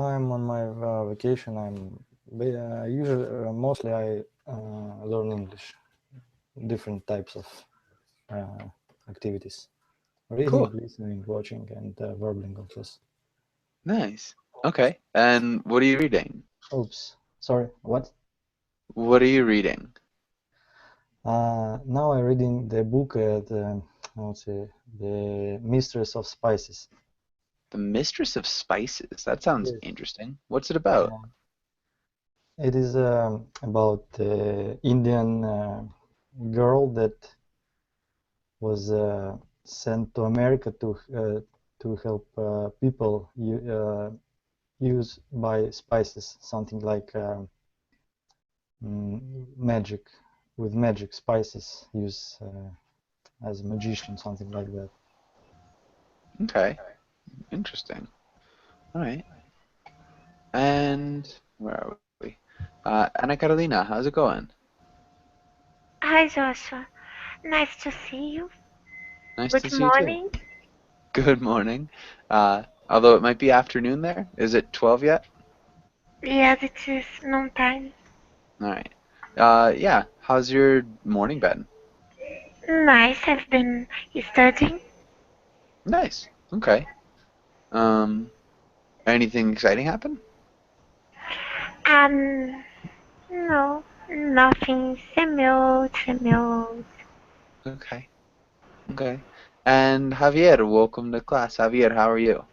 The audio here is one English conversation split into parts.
I'm on my vacation. Usually mostly I learn English, different types of uh, activities: reading, Cool. listening, watching, and verbal English. Nice. Okay. And what are you reading? Oops, sorry. What? What are you reading? Now I'm reading the book. I would say the Mistress of Spices. The Mistress of Spices. That sounds Yes. interesting. What's it about? It is about Indian girl that was sent to America to help people use by spices, something like magic, with magic spices, use as a magician, something like that. Okay. Interesting. All right. And where are we? Ana Carolina, how's it going? Hi Joshua, nice to see you. Nice to Good see you too. morning. Good morning. Although it might be afternoon there. Is it 12 yet? Yes, it is noontime. All right. Yeah. How's your morning been? Nice, I've been studying. Nice. Okay. Um, anything exciting happen? Um, no, nothing. Semil. Okay. Okay. And Javier, welcome to class. Javier, how are you?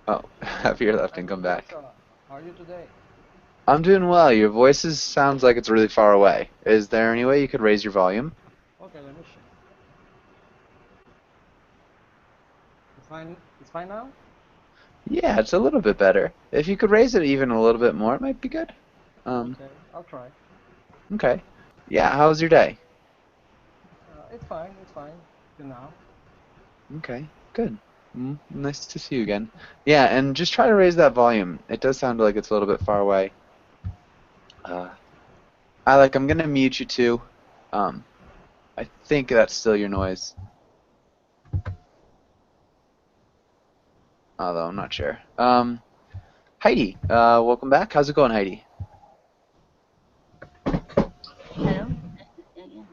Oh, Javier left I'm and come good, back. Joshua. How are you today? I'm doing well. Your sounds like it's really far away. Is there any way you could raise your volume? Okay, let me check. It's fine now? Yeah, it's a little bit better. If you could raise it even a little bit more, it might be good. Um, Okay, I'll try. okay. Yeah, how's your day? It's fine. Good now. Okay, good. Nice to see you again. Yeah, and just try to raise that volume. It does sound like it's a little bit far away. Uh, Alec, I'm gonna mute you too. Um, I think that's still your noise, although I'm not sure. Heidi, welcome back. How's it going, Heidi? Hello, nice to see you again.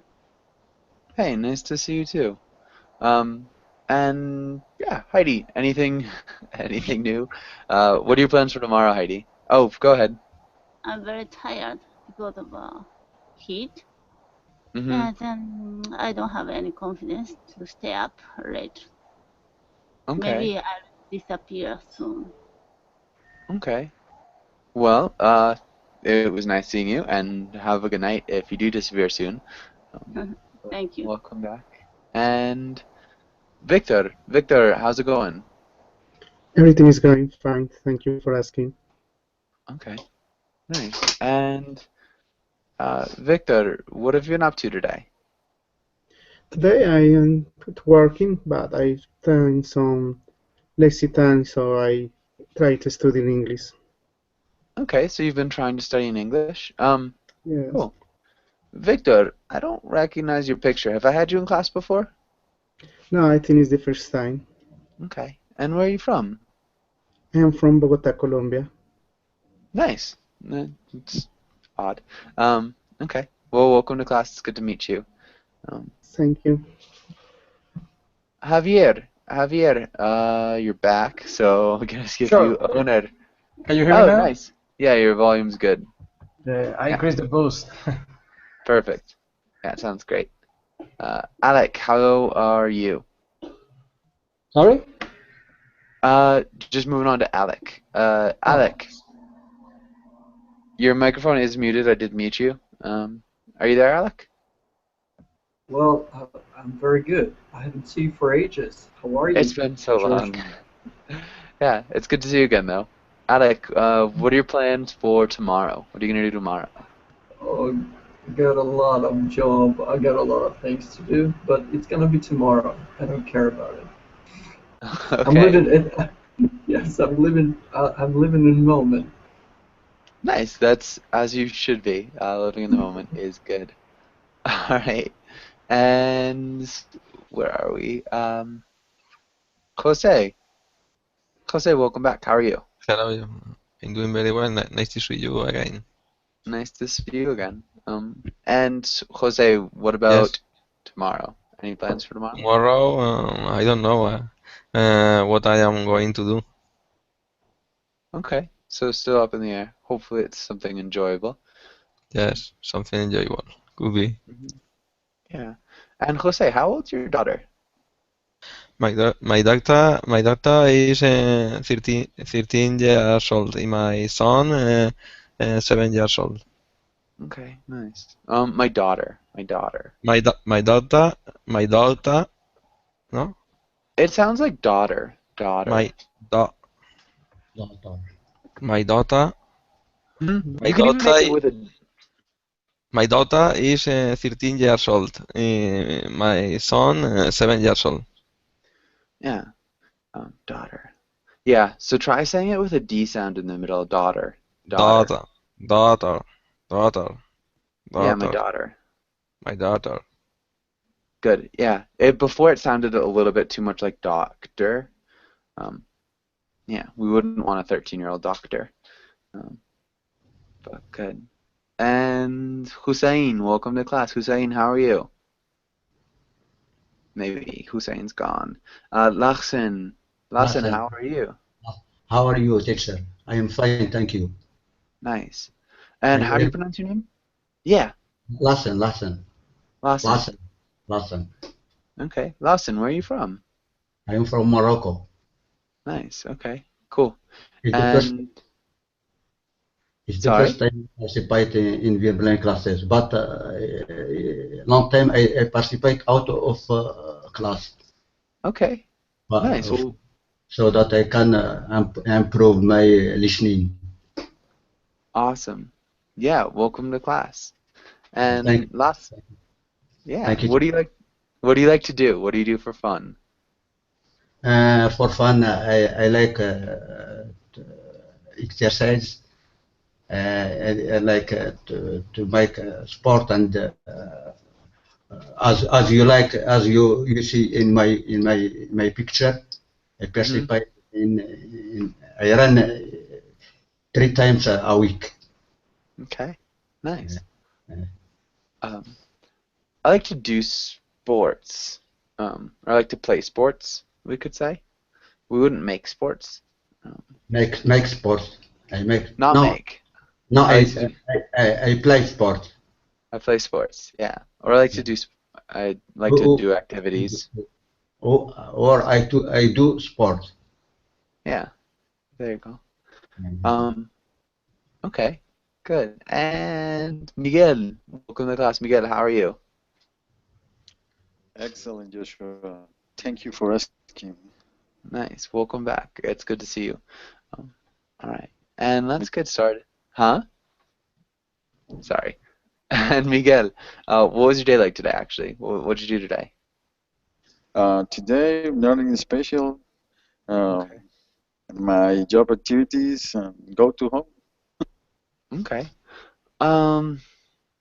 Hey, nice to see you too. Um, and yeah, Heidi, anything, anything new? What are your plans for tomorrow, Heidi? Oh, go ahead. I'm very tired because of heat, Mm-hmm. and then I don't have any confidence to stay up late. Okay. Maybe I'll disappear soon. Okay. Well, it was nice seeing you, and have a good night if you do disappear soon. Um, Thank you. welcome back. And Victor, how's it going? Everything is going fine. Thank you for asking. Okay, nice. And Victor, what have you been up to today? Today I am working, but I find some lazy time, so I try to study English. Okay, so you've been trying to study in English. Yes. Cool. Victor, I don't recognize your picture. Have I had you in class before? No, I think it's the first time. Okay. And where are you from? I am from Bogota, Colombia. Nice. It's odd. Okay. Well, welcome to class. It's good to meet you. Um, Thank you. Javier, you're back, so I'm gonna skip Sure. you. Owner. Can you hear me Oh, now? nice. Yeah, your volume's good. I Yeah, increased the boost. perfect. Yeah, it sounds great. Alec, how are you? Sorry? Just moving on to Alec. Oh, Alec, your microphone is muted. I did mute you. Are you there, Alec? Well, I'm very good. I haven't seen you for ages. How are It's you, been so long. Joshua? Yeah, it's good to see you again, though. Alec, what are your plans for tomorrow? What are you gonna do tomorrow? Oh, I got a lot of job. I got a lot of things to do, but it's gonna be tomorrow. I don't care about it. I'm Okay, living it. Yes, I'm living in the moment. nice. That's as you should be. Living in the moment is good. All right. And where are we? Jose, Jose, welcome back. How are you? Hello, I'm doing very well. Nice to see you again. Nice to see you again. And Jose, what about tomorrow? Any plans for tomorrow? Tomorrow, I don't know what I am going to do. Okay, so still up in the air. Hopefully it's something enjoyable. Yes, something enjoyable. Could be. Yeah. And Jose, how old's your daughter? My daughter is 13 years old, and my son 7 years old. Okay, nice. My daughter. My daughter, no? It sounds like daughter. My daughter. My daughter. Mhm. My You can even daughter. make it with a. My daughter is 13 years old. My son 7 years old. Yeah. Daughter. Yeah. So try saying it with a D sound in the middle. Daughter. Daughter. Daughter. Daughter. Yeah, my Daughter. daughter. My daughter. Good. Yeah. Before it sounded a little bit too much like doctor. Yeah, we wouldn't want a 13-year-old doctor. But good. And Hussein, welcome to class. Hussein, how are you? Maybe Hussein's gone. Lachsen, how are you? How are you, teacher? I am fine, thank you. Nice. And how do you pronounce your name? Yeah. Lassen. Lassen. Okay. Lassen, where are you from? I am from Morocco. Nice. Okay. Cool. It's the first time I participate in violin classes, but long time I participate out of class. Okay. Nice. So that I can improve my listening. Awesome. Yeah. Welcome to class. And Thank yeah. Thank you. What do you like? What do you like to do? What do you do for fun? For fun, I like exercise. I like to make sport, and as you like, as you see in my picture, I participate in I run 3 times a week. Okay, nice. I like to do sports. I like to play sports, we could say. We wouldn't make sports. Make sports. I make Not no, make. No, I play sports. I play sports, yeah. Or I like to do. I like to do activities. Or I do sports. Yeah, there you go. Okay, good. And Miguel, welcome to the class. Miguel, how are you? Excellent, Joshua. Thank you for asking. Nice. Welcome back. It's good to see you. All right, and let's get started. Huh? Sorry. And Miguel, what was your day like today, actually? What did you do today? Today, nothing special. My job activities, go to home. Okay.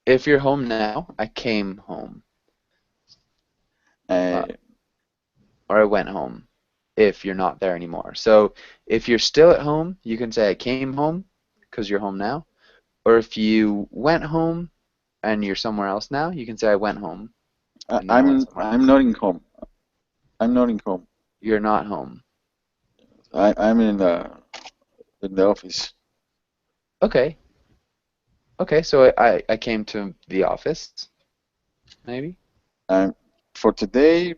If you're home now, I came home. Or I went home if you're not there anymore. So if you're still at home, you can say I came home because you're home now. Or if you went home and you're somewhere else now, you can say I went home. I'm not in home. I'm not in home. You're not home. I'm in the office. Okay. Okay, so I came to the office, maybe? For today,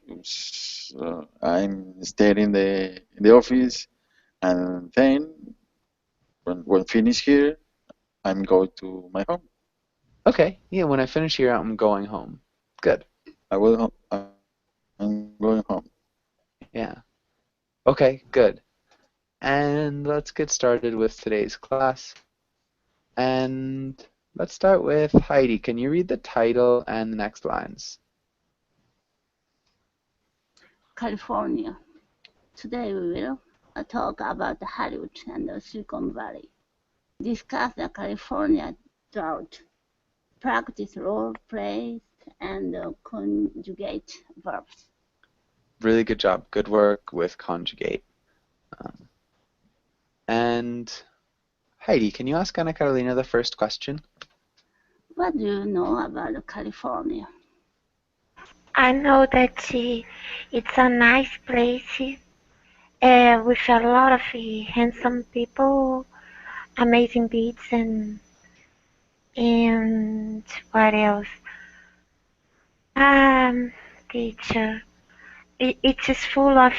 I'm staying in the office, and then when finish here, I'm going to my home. Okay, yeah, when I finish here, I'm going home. Good. I'm going home. Yeah. Okay, good. And let's get started with today's class. And let's start with Heidi. Can you read the title and the next lines? California. Today we will talk about Hollywood and the Silicon Valley. Discuss the California drought. Practice role plays and conjugate verbs. Really good job. Good work with conjugate. And Heidi, can you ask Ana Carolina the first question? What do you know about California? I know that it's a nice place with a lot of handsome people, amazing beaches, and what else? Um, teacher, it is full of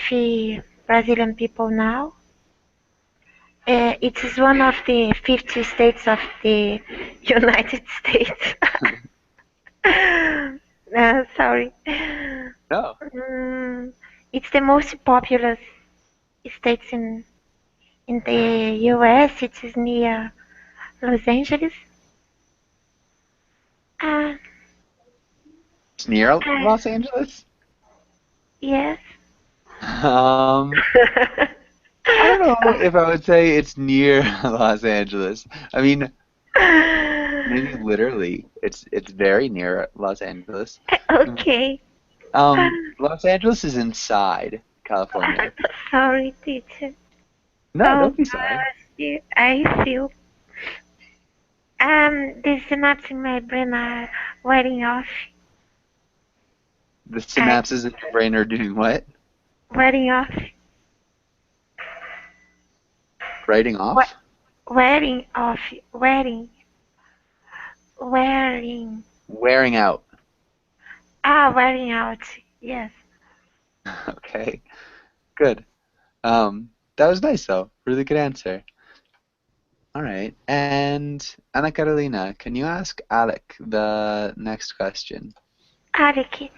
Brazilian people now. It is one of the 50 states of the United States. Sorry. No. It's the most populous states in the U.S. It is near Los Angeles. It's near Los Angeles? Yes. I don't know if I would say it's near Los Angeles. I mean, maybe literally, it's very near Los Angeles. Okay. Los Angeles is inside California. Sorry, teacher. No, don't be sorry. I feel the synapses in my brain are wearing off. The synapses in your brain are doing what? Wearing off. Writing off? Wearing off. Wearing. Wearing out. Wearing out. Yes. Okay. Good. That was nice though. Really good answer. All right. And Ana Carolina, can you ask Alec the next question? Alec,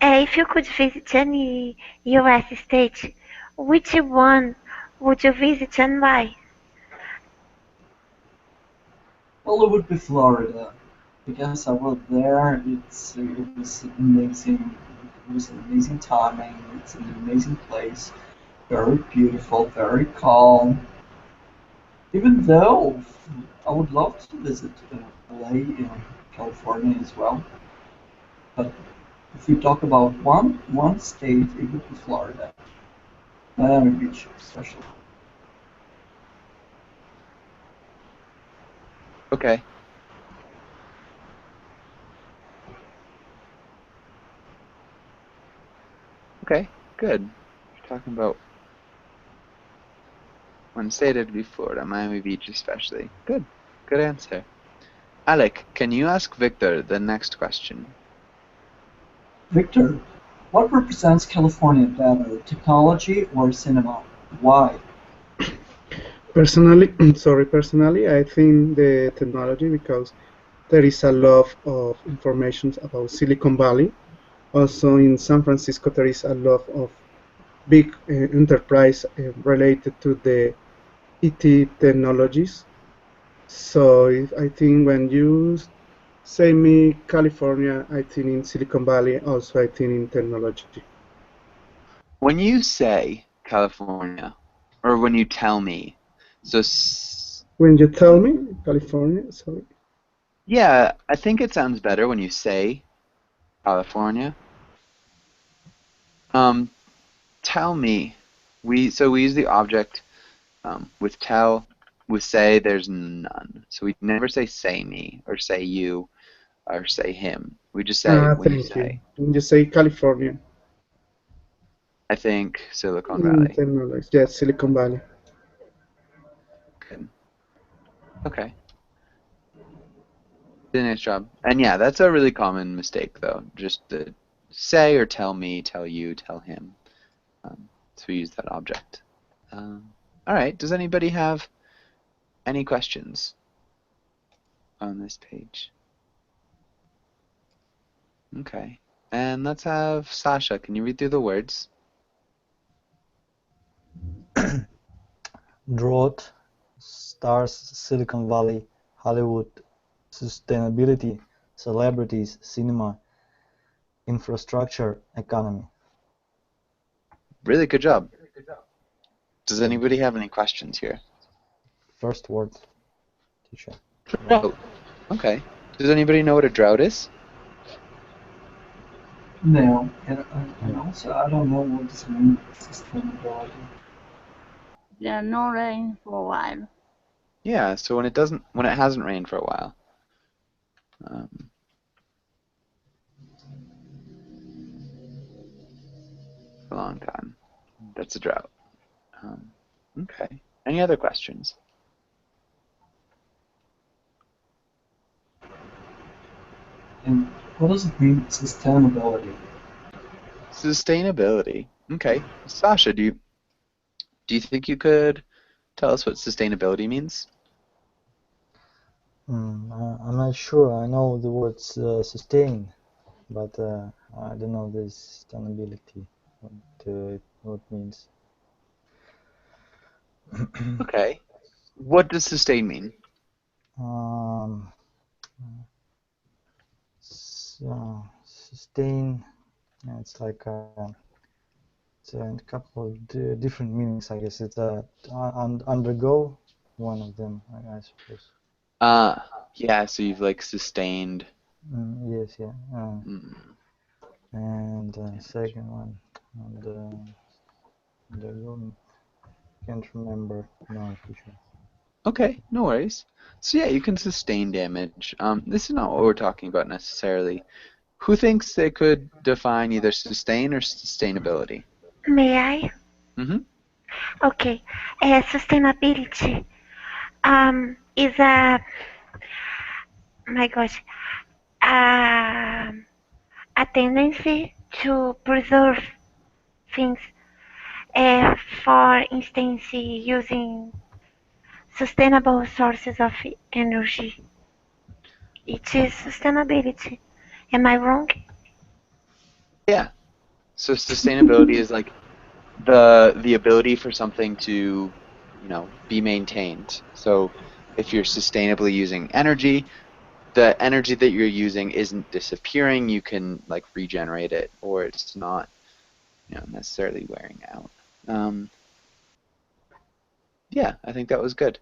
if you could visit any U.S. state, which one would you visit and why? Well, it would be Florida, because I was there. It was amazing. It was an amazing timing. It's an amazing place. Very beautiful, very calm. Even though I would love to visit LA in California as well, but if we talk about one state, it would be Florida. Miami Beach, especially. Okay. Okay, good. You're talking about one state, it'd be Florida, Miami Beach especially. Good. Good answer. Alec, can you ask Victor the next question? Victor, what represents California better, technology or cinema? Why? Personally, I think the technology, because there is a lot of information about Silicon Valley. Also in San Francisco, there is a lot of big enterprise related to the IT technologies. So I think when you say me California, I think in Silicon Valley, also I think in technology. When you say California, or when you tell me, so when you tell me California, sorry. Yeah, I think it sounds better when you say California. Tell me. We use the object with tell. With say, there's none. So we never say me or say you or say him. We just say when you say. When you say California. I think Silicon Valley. Technology. Yes, Silicon Valley. Good. Okay. Did a nice job. And yeah, that's a really common mistake though. Just the say or tell me, tell you, tell him. So we use that object. All right. Does anybody have any questions on this page? Okay. And let's have Sasha. Can you read through the words? Drought, stars, Silicon Valley, Hollywood, sustainability, celebrities, cinema, infrastructure, economy. Really good job. Does anybody have any questions here? First word, teacher. Drought. Okay. Does anybody know what a drought is? No, and also I don't know what this means, sustainability. There are no rain for a while. Yeah, so when it hasn't rained for a while. Um, a long time. That's a drought. Okay. Any other questions? And what does it mean, sustainability? Sustainability. Okay. Sasha, do you think you could tell us what sustainability means? I'm not sure. I know the word sustain, but I don't know the sustainability. What it means. Okay. What does sustain mean? Sustain. Yeah, it's like it's a couple of different meanings. I guess it's undergo, one of them. I suppose. Yeah. So you've like sustained. Yes. Yeah. And second one, undergo. Can't remember now for sure. Okay, no worries. So yeah, you can sustain damage. This is not what we're talking about necessarily. Who thinks they could define either sustain or sustainability? May I? Mm-hmm. Okay. Sustainability is my gosh, a tendency to preserve things. For instance, using sustainable sources of energy. It is sustainability. Am I wrong? Yeah. So sustainability is like the ability for something to, be maintained. So if you're sustainably using energy, the energy that you're using isn't disappearing. You can like regenerate it, or it's not, necessarily wearing out. Yeah, I think that was good.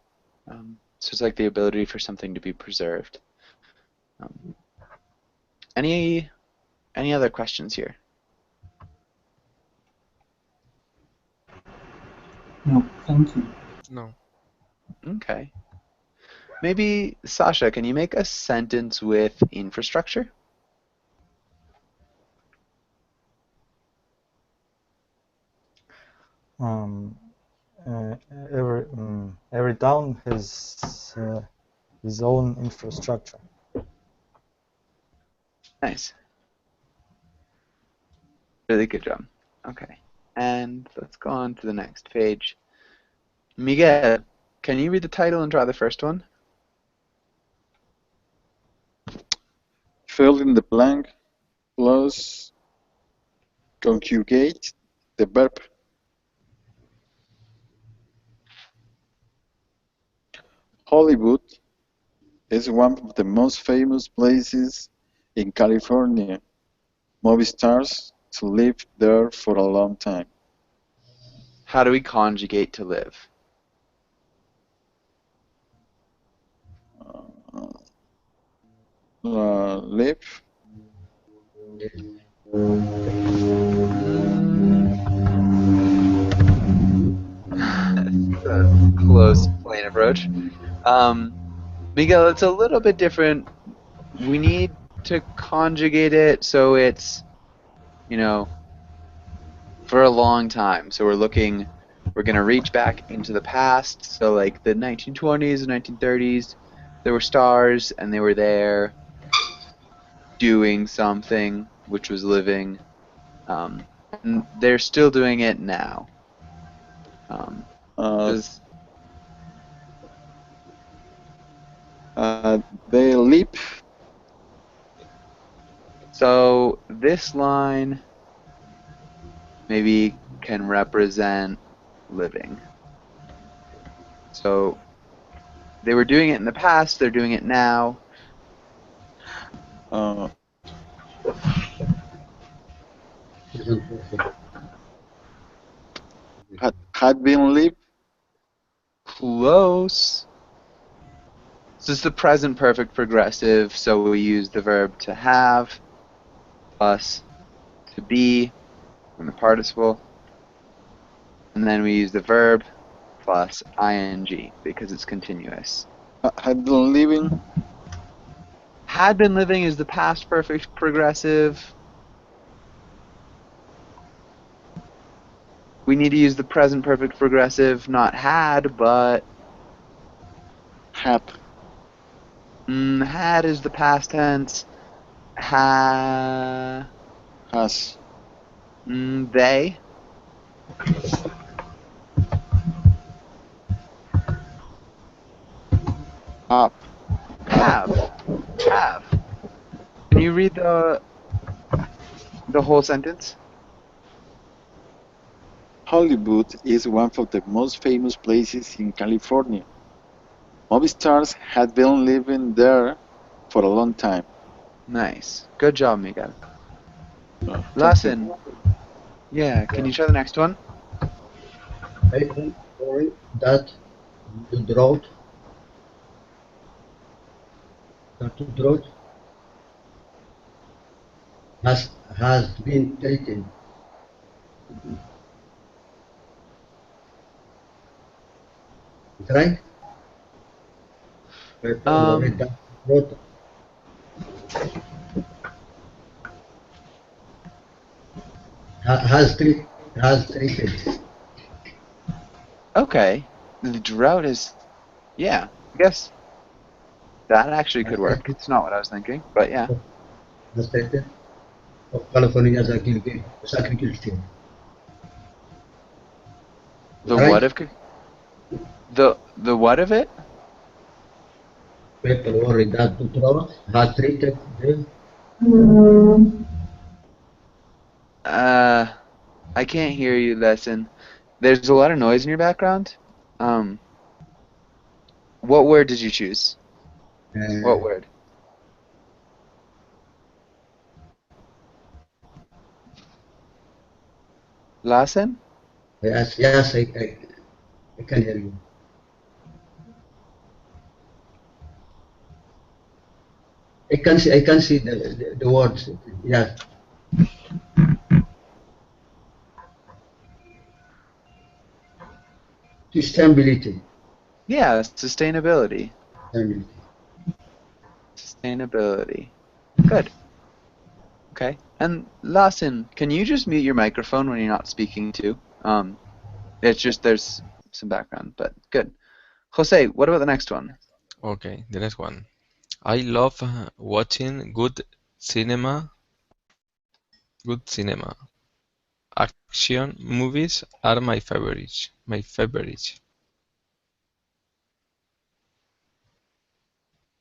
So it's like the ability for something to be preserved. Any other questions here? No, thank you. No. Okay. Maybe, Sasha, can you make a sentence with infrastructure? Every town has his own infrastructure. Nice. Really good job. Okay. And let's go on to the next page. Miguel, can you read the title and draw the first one? Fill in the blank plus conjugate the verb. Hollywood is one of the most famous places in California. Movie stars to live there for a long time. How do we conjugate to live? Live. Close plane approach. Miguel, it's a little bit different. We need to conjugate it so it's, for a long time. So we're going to reach back into the past. So like the 1920s and 1930s, there were stars and they were there doing something, which was living. And they're still doing it now. They leap. So this line maybe can represent living. So they were doing it in the past, they're doing it now. Had been lived. Close. So it's the present perfect progressive, so we use the verb to have plus to be from the participle. And then we use the verb plus ing because it's continuous. Had been living. Had been living is the past perfect progressive. We need to use the present perfect progressive, not had, but Had. Had is the past tense. Has. They. Up. Have. Can you read the whole sentence? Hollywood is one of the most famous places in California. Movie stars had been living there for a long time. Nice. Good job, Miguel. Thank Lesson. Yeah, can you try the next one? I don't worry that the drought has been taken. Is right? I don't worry that drought has taken. Okay. The drought is. Yeah, I guess that actually could work. It's not what I was thinking, but yeah. Has taken of California's agriculture. The Right? what of the what of it? People worry that the drought has treated them. I can't hear you, Lesson. There's a lot of noise in your background. What word did you choose? What word? Lassen? Yes, I can hear you. I can see the words. Yeah. Sustainability. Yeah, sustainability. Sustainability. Good. Okay. And Lassen, can you just mute your microphone when you're not speaking too? It's just there's some background, but good. Jose, what about the next one? Okay, the next one. I love watching good cinema. Action movies are my favorites.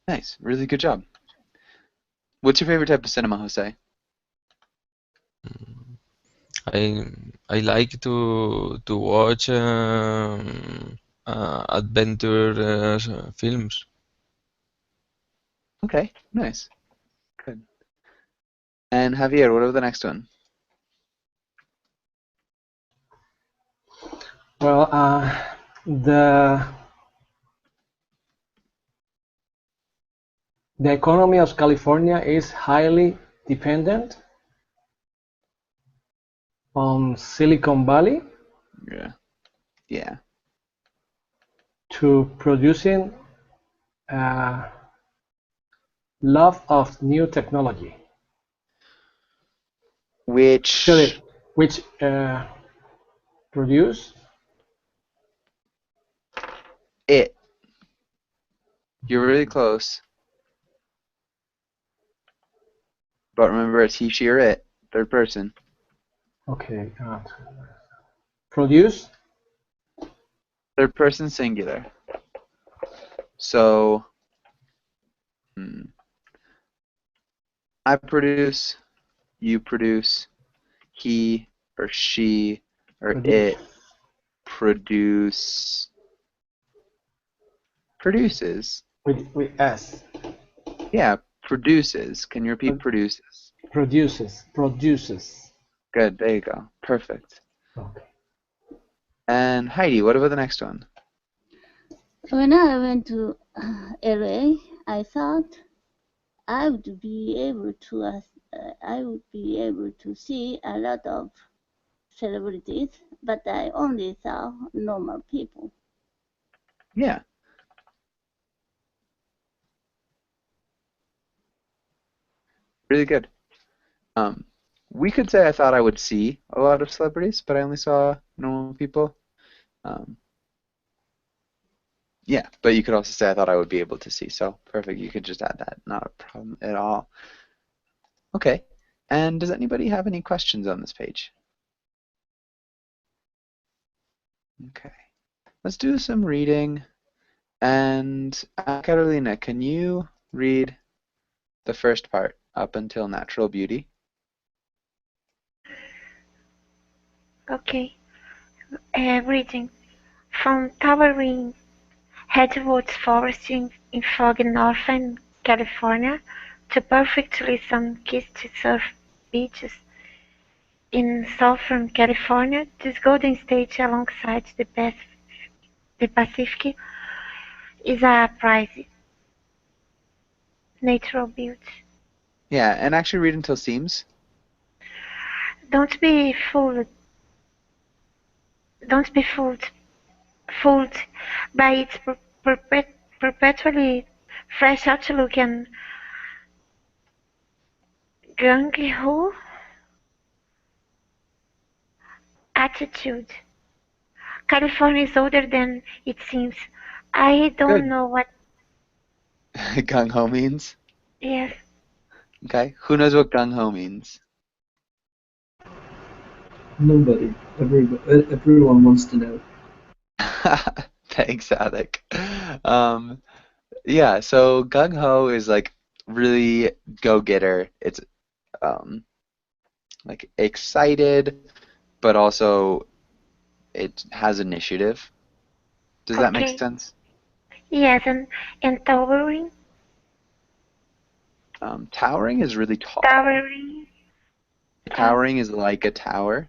Nice. Really good job. What's your favorite type of cinema, Jose? I like to watch adventure films. Okay, nice. Good. And Javier, what about the next one? Well, the economy of California is highly dependent on Silicon Valley. Yeah. To producing love of new technology. Which produce it. You're really close. But remember, it's he, she, or it. Third person. Okay. Produce. Third person singular. So, I produce, you produce, he or she or it produces. With S. Yeah, produces. Can you repeat produces? Produces. Good, there you go. Perfect. Okay. And Heidi, what about the next one? When I went to LA, I thought I would be able to see a lot of celebrities, but I only saw normal people. Yeah. Really good. Um, we could say I thought I would see a lot of celebrities, but I only saw normal people. Um, yeah, but you could also say I thought I would be able to see. So perfect. You could just add that. Not a problem at all. Okay. And does anybody have any questions on this page? Okay. Let's do some reading. And Carolina, can you read the first part up until natural beauty? Okay. Reading. From towering headwoods forests in foggy northern California to perfectly sun-kissed surf beaches in southern California, this golden state alongside the Pacific is a prized natural beauty. Yeah, and actually read until seems. Don't be fooled. Don't be fooled by its perpetually fresh outlook and gung-ho attitude. California is older than it seems. I don't Good. know what. Gung ho means? Yes. Okay. Who knows what gung ho means? Nobody. Everyone wants to know. Thanks, Alec. Yeah, so gung ho is like really go-getter. It's like excited, but also it has initiative. Does that make Okay. sense? Yes, and towering. Towering is really tall. Towering. Towering is like a tower.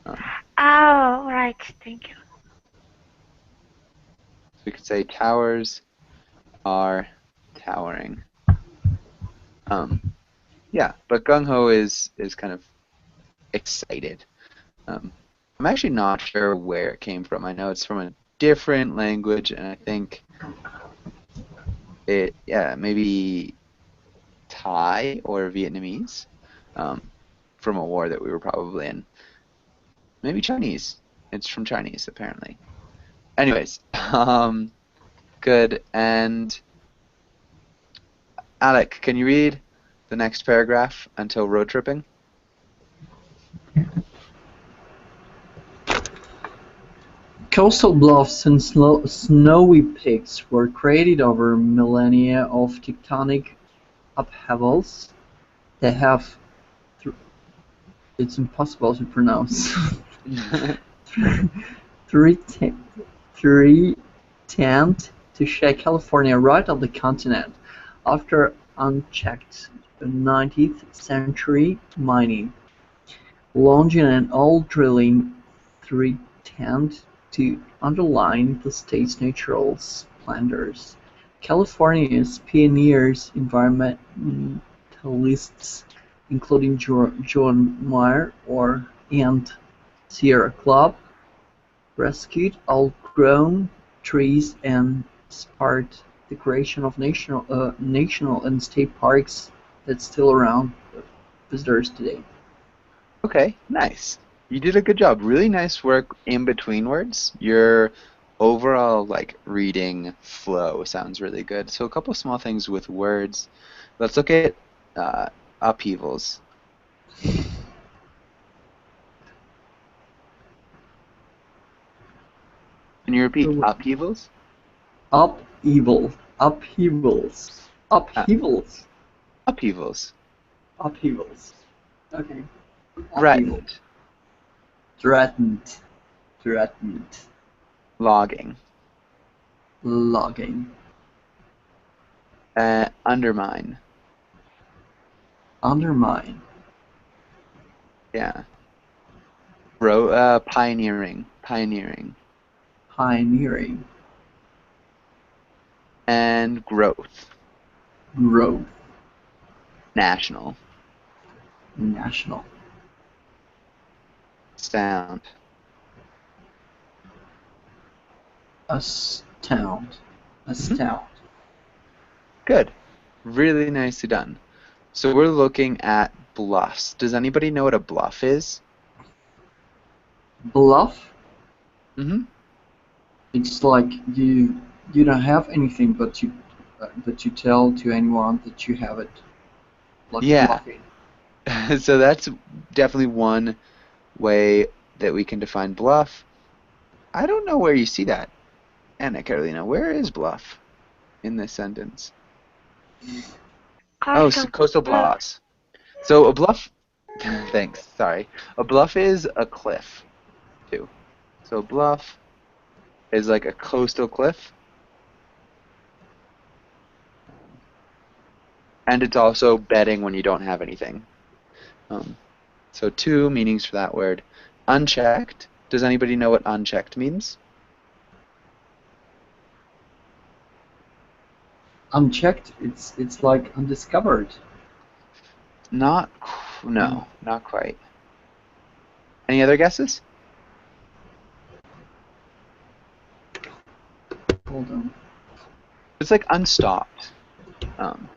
Oh, right. Thank you. We could say towers are towering. Yeah, but gung ho is kind of excited. I'm actually not sure where it came from. I know it's from a different language, and I think maybe Thai or Vietnamese, from a war that we were probably in. Maybe Chinese. It's from Chinese, apparently. Anyways, good. And Alec, can you read the next paragraph until road tripping? Coastal bluffs and snowy peaks were created over millennia of tectonic upheavals. They have it's impossible to pronounce. Three tend to shake California right off the continent after unchecked 19th century mining. Longing and oil drilling tend to underline the state's natural splendors. California's pioneers, environmentalists, including John Muir and Sierra Club, rescued outgrown trees and sparked the creation of national and state parks that's still around visitors today. Okay, nice. You did a good job. Really nice work in between words. Your overall reading flow sounds really good. So a couple small things with words. Let's look at upheavals. Can you repeat upheavals? Upheavals. Okay. Threatened. Threatened. Logging. Undermine. Yeah. Pioneering. And growth. National. Sound. town. A town. Good. Really nicely done. So we're looking at bluffs. Does anybody know what a bluff is? Bluff? Mm-hmm. It's like you don't have anything, but you tell to anyone that you have it. Like Yeah. bluffing. So that's definitely one way that we can define bluff. I don't know where you see that. Anna Carolina, where is bluff in this sentence? Oh, so coastal bluffs. So a bluff, thanks, sorry. A bluff is a cliff, too. So a bluff is like a coastal cliff. And it's also betting when you don't have anything. So two meanings for that word. Unchecked. Does anybody know what unchecked means? Unchecked. It's like undiscovered. No, not quite. Any other guesses? Hold on. It's like unstopped.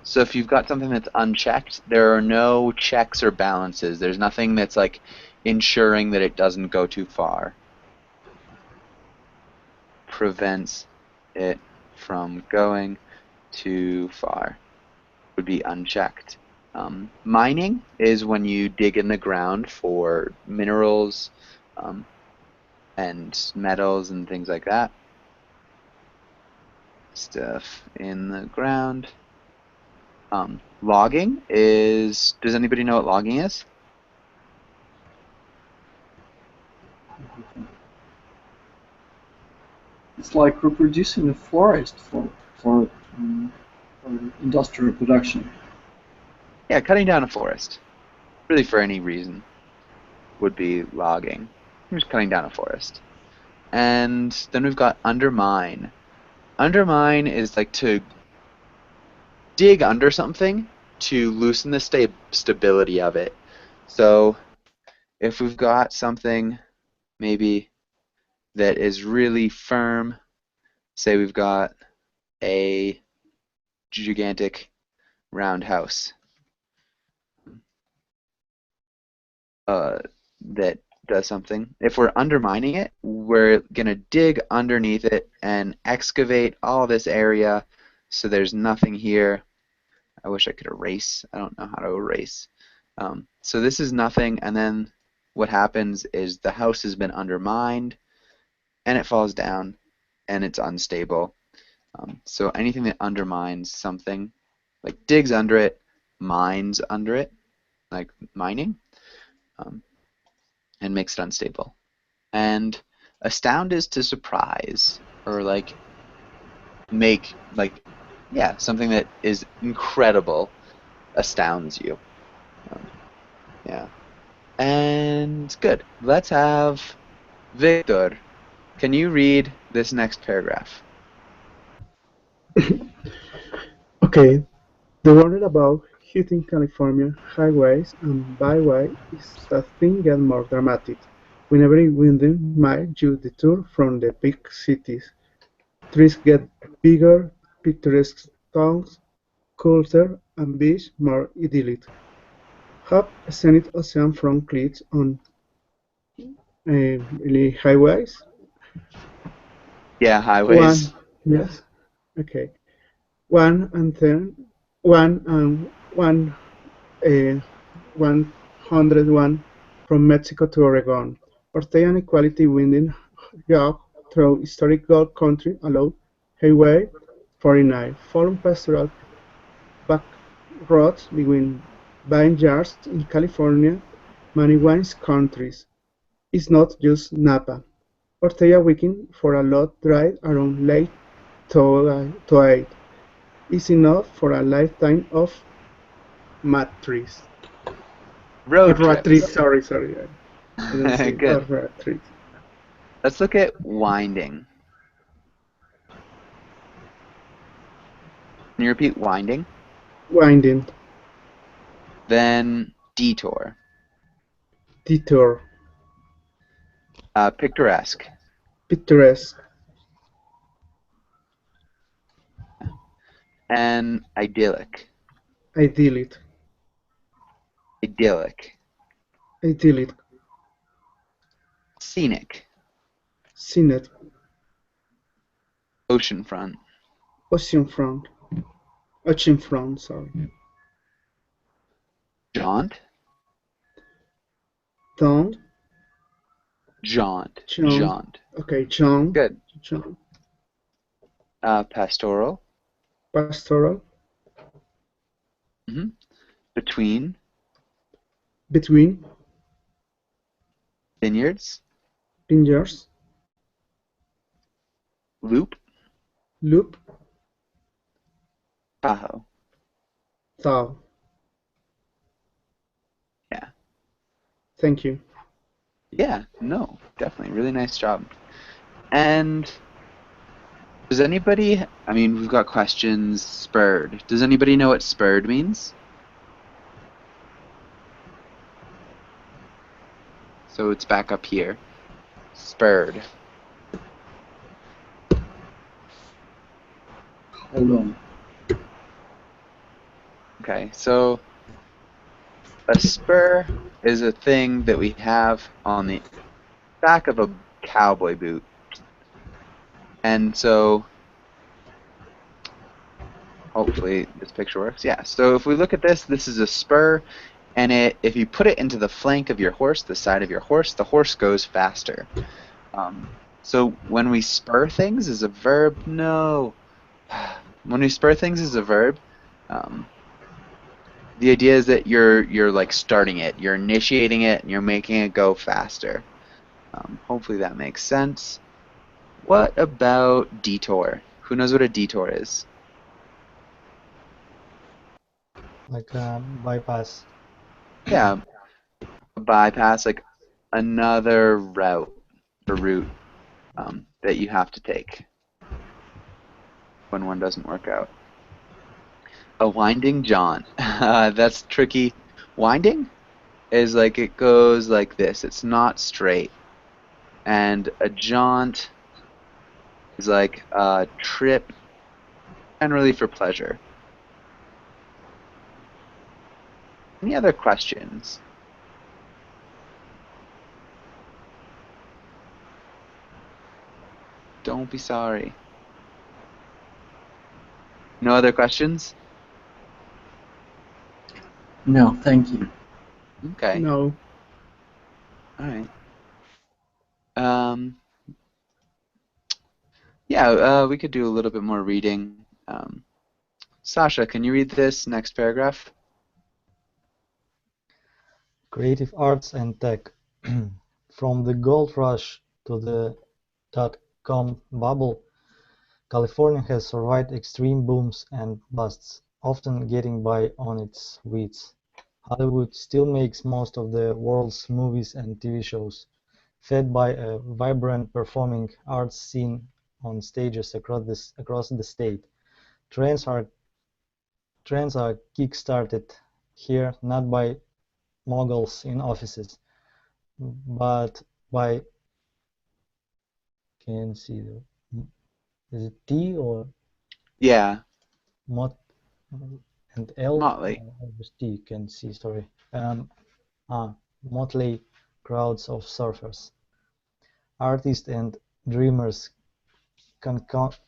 So if you've got something that's unchecked, there are no checks or balances. There's nothing that's like ensuring that it doesn't go too far. Prevents it from going too far would be unchecked. Mining is when you dig in the ground for minerals and metals and things like that. Stuff in the ground. Logging is... Does anybody know what logging is? It's like reproducing a forest for industrial production. Yeah, cutting down a forest. Really for any reason would be logging. I'm just cutting down a forest. And then we've got undermine. Undermine is like to dig under something to loosen the stability of it. So if we've got something maybe that is really firm, say we've got a gigantic roundhouse that does something. If we're undermining it, we're going to dig underneath it and excavate all this area so there's nothing here. I wish I could erase. I don't know how to erase. So this is nothing, and then what happens is the house has been undermined and it falls down and it's unstable. So anything that undermines something, like digs under it, mines under it, like mining, and makes it unstable. And astound is to surprise, or like make, like, yeah, something that is incredible astounds you. Yeah. And good. Let's have Victor. Can you read this next paragraph? Okay, the word about hitting California highways and byways is that things get more dramatic. With every winding mile you detour from the big cities, trees get bigger, picturesque towns, colder, and beach more idyllic. Have scenic ocean front cliffs on really highways. Yeah, highways. Yes, okay. One and ten, one and one, 101 from Mexico to Oregon. Ortega and Equality winding jog through historic gold country along Highway 49, following pastoral back roads between vineyards in California, many wines countries. It's not just Napa. Ortega weekend for a lot ride around Lake Toad is enough for a lifetime of mad trees. Road trees. Sorry. I didn't see Good. road trees. Let's look at winding. Can you repeat winding? Winding. Then detour. Detour. Picturesque. Picturesque. and idyllic. Idyllic. Idyllic. Idyllic. Scenic. Scenic. Oceanfront. Oceanfront. Oceanfront, sorry. Jaunt. Don't. Jaunt. Jaunt. Jaunt. Okay, jaunt. Good. Jaunt. Pastoral. Pastoral. Between. Between. Vineyards. Vineyards. Loop. Loop. Tahoe. Thou. Yeah. Thank you. Yeah, no, definitely. Really nice job. And does anybody, I mean, we've got questions, spurred. Does anybody know what spurred means? So it's back up here. Spurred. Hold on. Okay, so a spur is a thing that we have on the back of a cowboy boot. And so, hopefully this picture works. Yeah, so if we look at this, this is a spur, and if you put it into the flank of your horse, the side of your horse, the horse goes faster. So when we spur things is a verb, no. When we spur things is a verb, the idea is that you're like starting it, you're initiating it, and you're making it go faster. Hopefully that makes sense. What about detour? Who knows what a detour is? Like bypass. Yeah, a bypass, like another route or route that you have to take when one doesn't work out. A winding jaunt. That's tricky. Winding is like it goes like this. It's not straight. And a jaunt is like a trip, generally for pleasure. Any other questions? Don't be sorry. No other questions? No, thank you. Okay. No. All right. Yeah, we could do a little bit more reading. Sasha, can you read this next paragraph? Creative arts and tech. From the gold rush to the dot-com bubble, California has survived extreme booms and busts, often getting by on its wits. Hollywood still makes most of the world's movies and TV shows, fed by a vibrant performing arts scene on stages across the state. Trends are kick-started here not by moguls in offices, but by, can you see is it T or Yeah. Mot and L? Motley. Just T, can see, sorry. Motley crowds of surfers, artists and dreamers concocting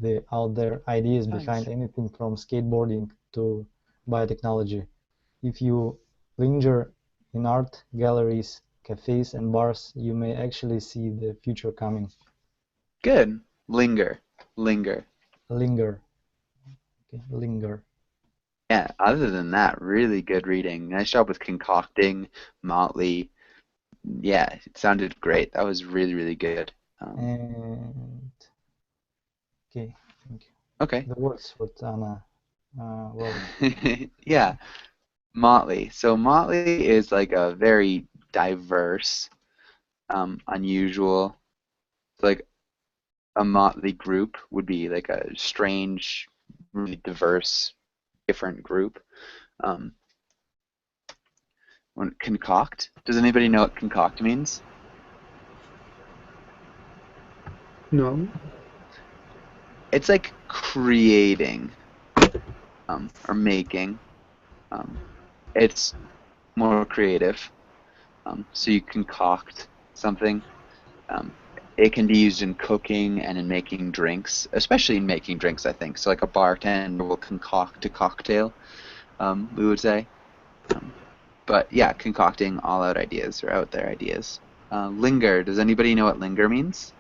the out there ideas behind anything from skateboarding to biotechnology. If you linger in art galleries, cafes, and bars, you may actually see the future coming. Good. Linger. Linger. Linger. Okay, linger. Yeah, other than that, really good reading. Nice job with concocting, Motley. Yeah, it sounded great. That was really, really good. And okay, thank you. Okay. The words what Anna wrote. Yeah, Motley. So Motley is like a very diverse, unusual. Like a motley group would be like a strange, really diverse, different group. Concoct. Does anybody know what concoct means? No. It's like creating or making. It's more creative. So you concoct something. It can be used in cooking and in making drinks, especially in making drinks, I think. So like a bartender will concoct a cocktail, we would say. But yeah, concocting all out ideas or out there ideas. Linger. Does anybody know what linger means?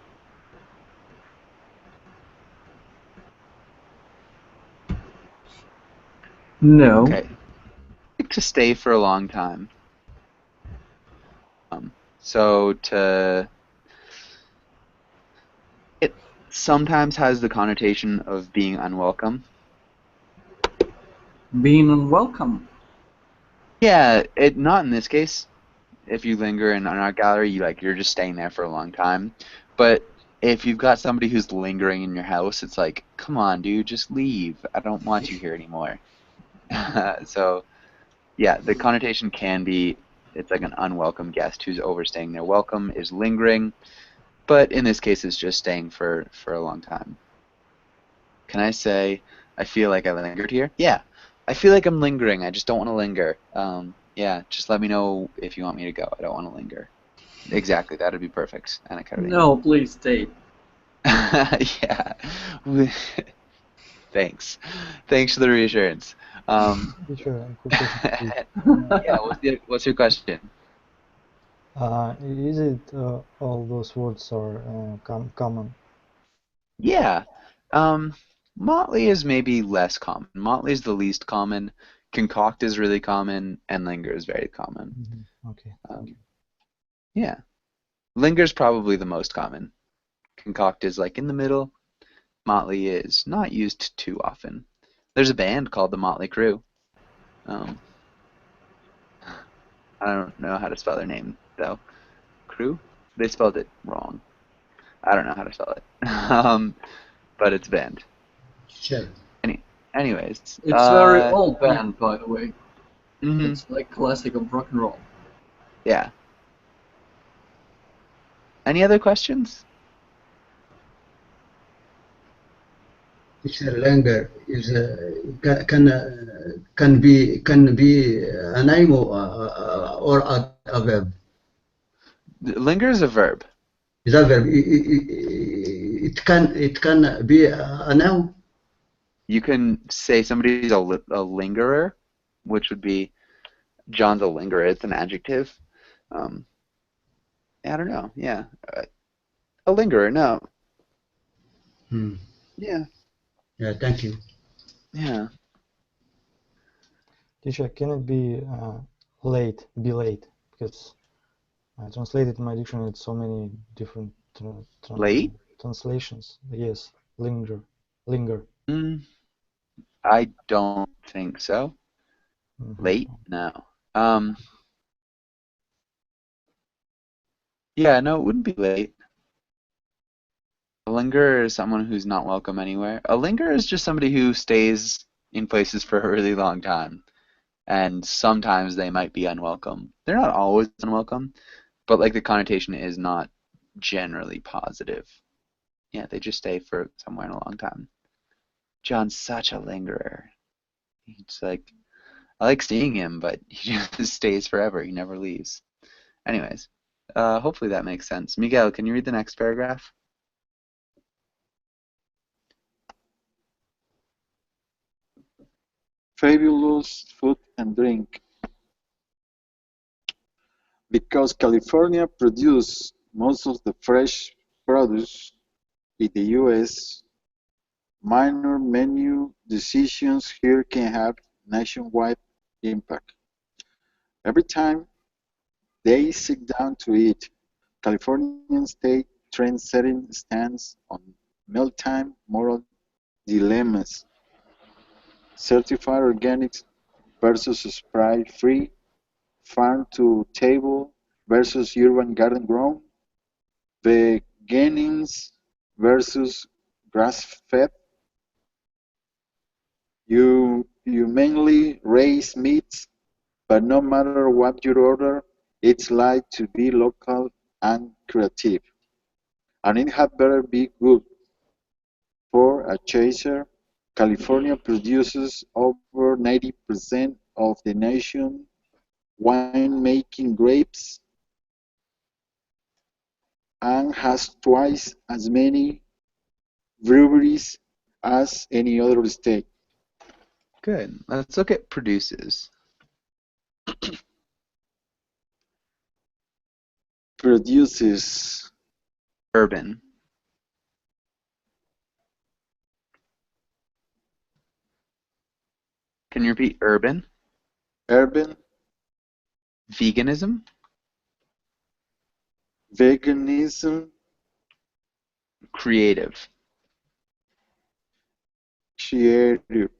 No. Okay. To stay for a long time. So it sometimes has the connotation of being unwelcome. Being unwelcome. Yeah, not in this case. If you linger in an art gallery, you're just staying there for a long time. But if you've got somebody who's lingering in your house, it's like, come on, dude, just leave. I don't want you here anymore. So, yeah, the connotation can be it's like an unwelcome guest who's overstaying their welcome is lingering, but in this case, it's just staying for a long time. Can I say I feel like I lingered here? Yeah, I feel like I'm lingering. I just don't want to linger. Yeah, just let me know if you want me to go. I don't want to linger. Exactly, that'd be perfect. Anna Carolina. No, please stay. Yeah. Thanks. Thanks for the reassurance. Teacher, quick question, Yeah, what's your question? Is it all those words are common? Yeah. Motley is maybe less common. Motley is the least common. Concoct is really common, and linger is very common. Okay. Yeah. Linger is probably the most common. Concoct is like in the middle. Motley is not used too often. There's a band called the Motley Crue. I don't know how to spell their name, though. Crew? They spelled it wrong. I don't know how to spell it. But it's a band. Sure. Anyways. It's very old band, by the way. Mm-hmm. It's like classic of rock and roll. Yeah. Any other questions? Teacher linger is can be a name or a verb. Linger is a verb. Is a verb. It can be a noun. You can say somebody's a lingerer, which would be John's a lingerer. It's an adjective. I don't know. Yeah, a lingerer. No. Yeah. Yeah. Thank you. Yeah. Teacher, can it be late? Be late? Because I translated in my dictionary so many different Late? translations. Yes, linger. I don't think so. Late? No. Yeah, no, it wouldn't be late. A lingerer is someone who's not welcome anywhere. A lingerer is just somebody who stays in places for a really long time. And sometimes they might be unwelcome. They're not always unwelcome, but like the connotation is not generally positive. Yeah, they just stay for somewhere in a long time. John's such a lingerer. It's like, I like seeing him, but he just stays forever. He never leaves. Anyways, hopefully that makes sense. Miguel, can you read the next paragraph? Fabulous food and drink. Because California produces most of the fresh produce in the U.S., minor menu decisions here can have nationwide impact. Every time they sit down to eat, Californians take trend-setting stands on mealtime moral dilemmas. Certified organics versus spray-free, farm-to-table versus urban garden-grown, veganism versus grass-fed. You mainly raise meats, but no matter what you order, it's like to be local and creative. and it had better be good. For a chaser, California produces over 90% of the nation's wine-making grapes and has twice as many breweries as any other state. Good. Let's look at produces. Produces Urban. Can you repeat urban? urban, Veganism? veganism, Creative. creative,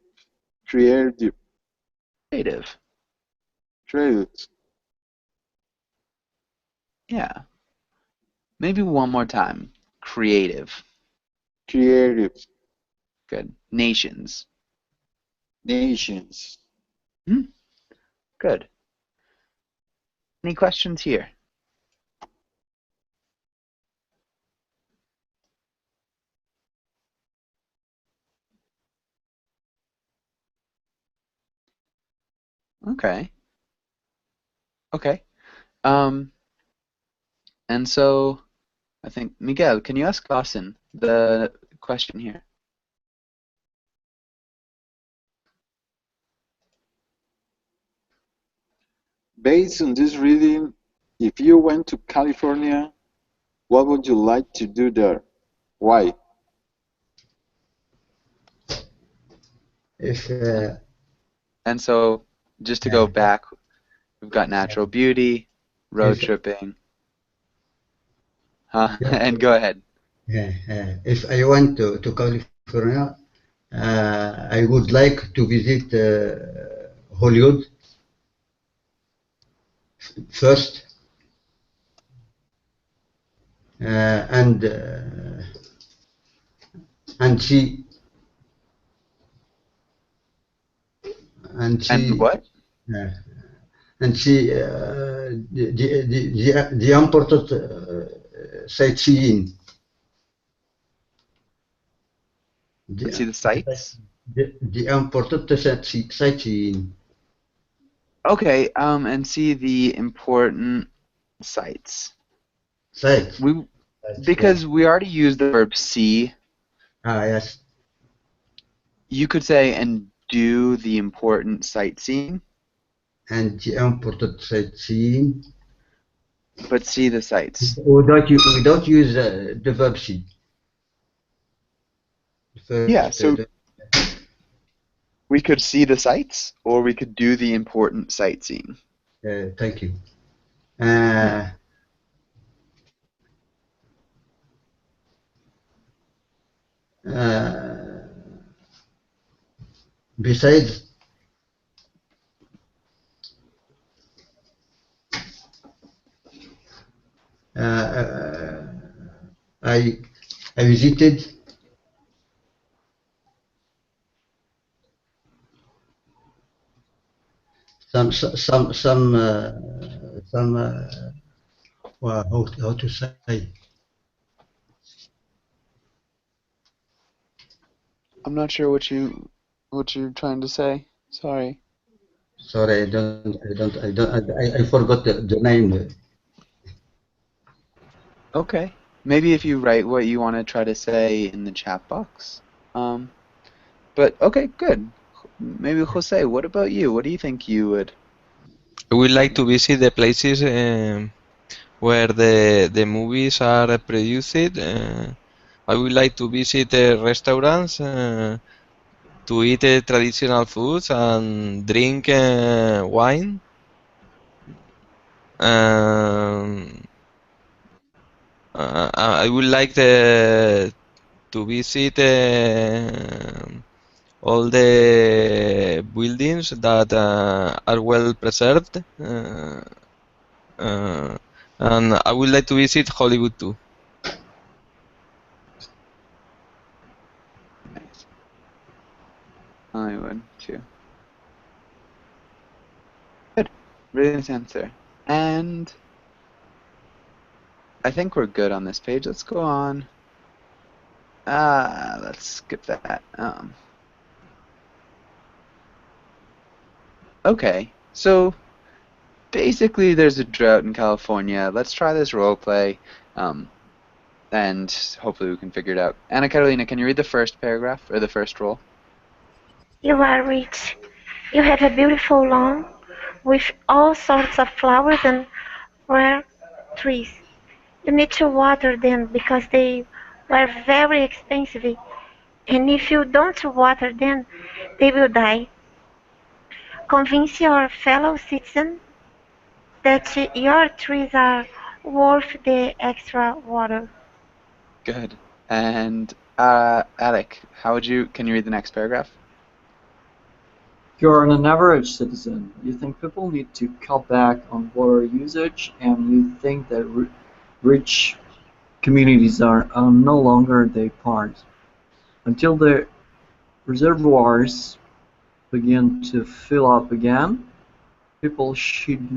creative, Creative. creative, Yeah. Maybe one more time. Creative. creative, Good. Nations. nations. Good. Any questions here? Okay. Okay. And so I think Miguel, can you ask Dawson the question here? Based on this reading, if you went to California, what would you like to do there? Why? If And so just to go back, we've got natural beauty, road If- tripping. And go ahead. if I went to California, I would like to visit Hollywood first, and see And what? and see the important sightseeing. And see the sights? The important sightseeing. Okay, and see the important sights. Sights. Because we already used the verb see. Yes. You could say, and do the important sightseeing. And the important sightseeing. But see the sights. Without use the verb see. Yeah, so we could see the sights, or we could do the important sightseeing. Thank you. Besides, I visited well, how to say? I'm not sure what you're trying to say. Sorry. Sorry, I forgot the name. Okay. Maybe if you write what you want to try to say in the chat box. But okay, good. Maybe Jose, what about you? What do you think you would? I would like to visit the places where the movies are produced. I would like to visit restaurants to eat traditional foods and drink wine. I would like to visit all the buildings that are well preserved, and I would like to visit Hollywood too. Nice. I would too. Good. Brilliant answer. And I think we're good on this page. Let's go on. Let's skip that. Okay, so basically there's a drought in California. Let's try this role play, and hopefully we can figure it out. Anna Carolina, can you read the first paragraph or the first role? You are rich. You have a beautiful lawn with all sorts of flowers and rare trees. You need to water them because they were very expensive, and if you don't water them, they will die. Convince your fellow citizens that your trees are worth the extra water. Good. And Alec, can you read the next paragraph? You're an average citizen. You think people need to cut back on water usage, and you think that rich communities are no longer their part. Until the reservoirs begin to fill up again, people should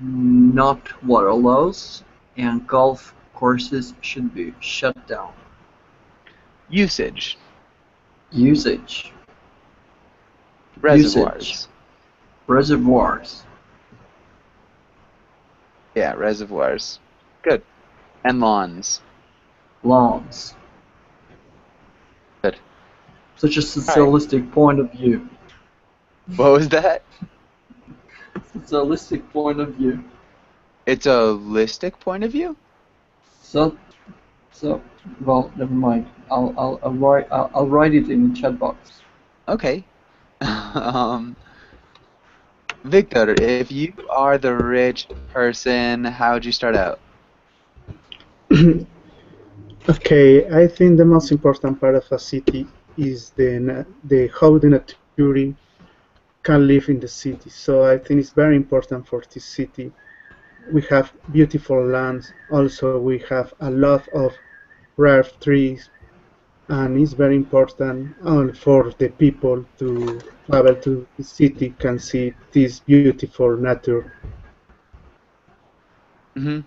not water laws, and golf courses should be shut down. Usage. Usage. Reservoirs. Usage. Reservoirs. Yeah, reservoirs. Good. And lawns. Lawns. Good. Such a socialistic point of view. What was that? Socialistic point of view. It's a listic point of view? So, well, never mind. I'll write it in the chat box. Okay. Victor, if you are the rich person, how would you start out? Okay, I think the most important part of a city is the how the nature can live in the city. So I think it's very important for this city. We have beautiful lands. Also, we have a lot of rare trees, and it's very important for the people to travel to the city can see this beautiful nature.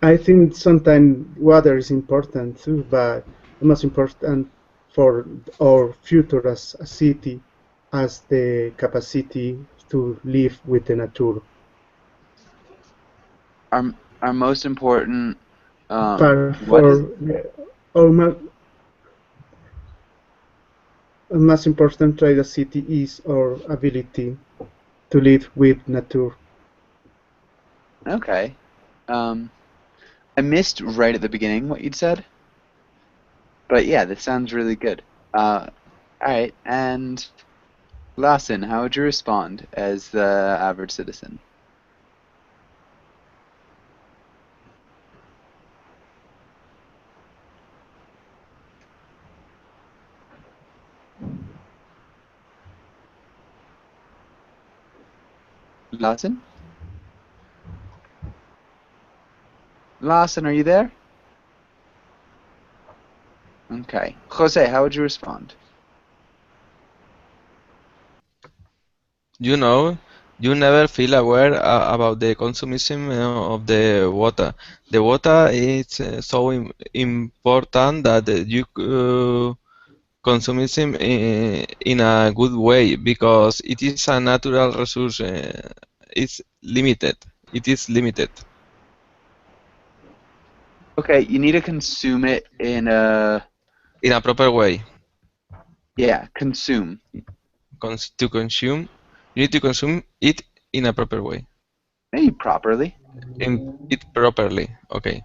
I think sometimes water is important too, but the most important for our future as a city as the capacity to live with the nature. Our most important most important trait of city is our ability to live with nature. Okay. I missed right at the beginning what you'd said. But yeah, that sounds really good. Alright, and Lawson, how would you respond as the average citizen? Lawson? Lawson, are you there? Okay. Jose, how would you respond? You know, you never feel aware about the consumption of the water. The water is so important that you consume it in a good way because it is a natural resource. It's limited. It is limited. Okay, you need to consume it in a proper way. Yeah, consume. To consume, you need to consume it in a proper way. Maybe properly. In it properly. Okay.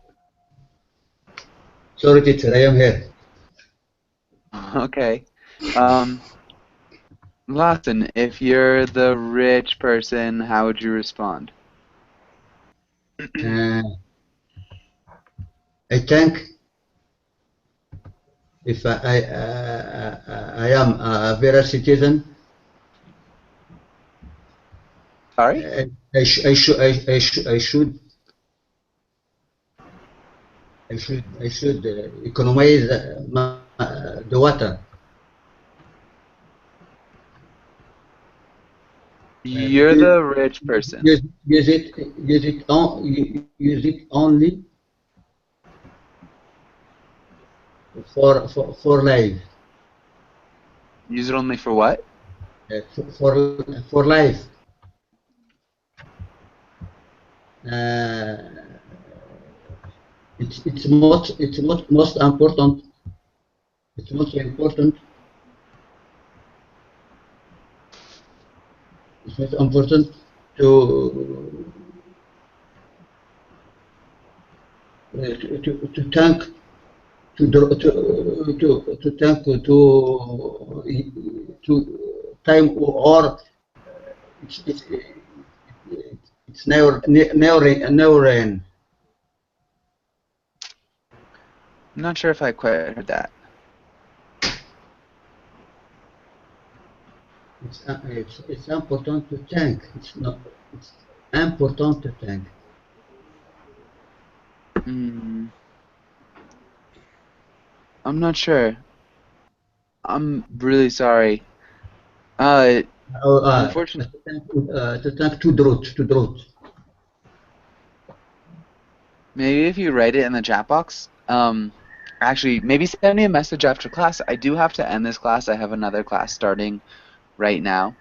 Sorry, teacher, I am here. Okay. Lawson, if you're the rich person, how would you respond? I think if I am a better citizen, sorry, I should economize the water. You're the rich person. Use it only for life. Use it only for what? For life. It's most important. It's most important. It's most important to thank to thank to time or it's never end. I'm not sure if I quite heard that. It's important to thank. It's important to thank. I'm not sure. I'm really sorry. Unfortunately, to thank to Droot. Maybe if you write it in the chat box. Actually, maybe send me a message after class. I do have to end this class. I have another class starting right now.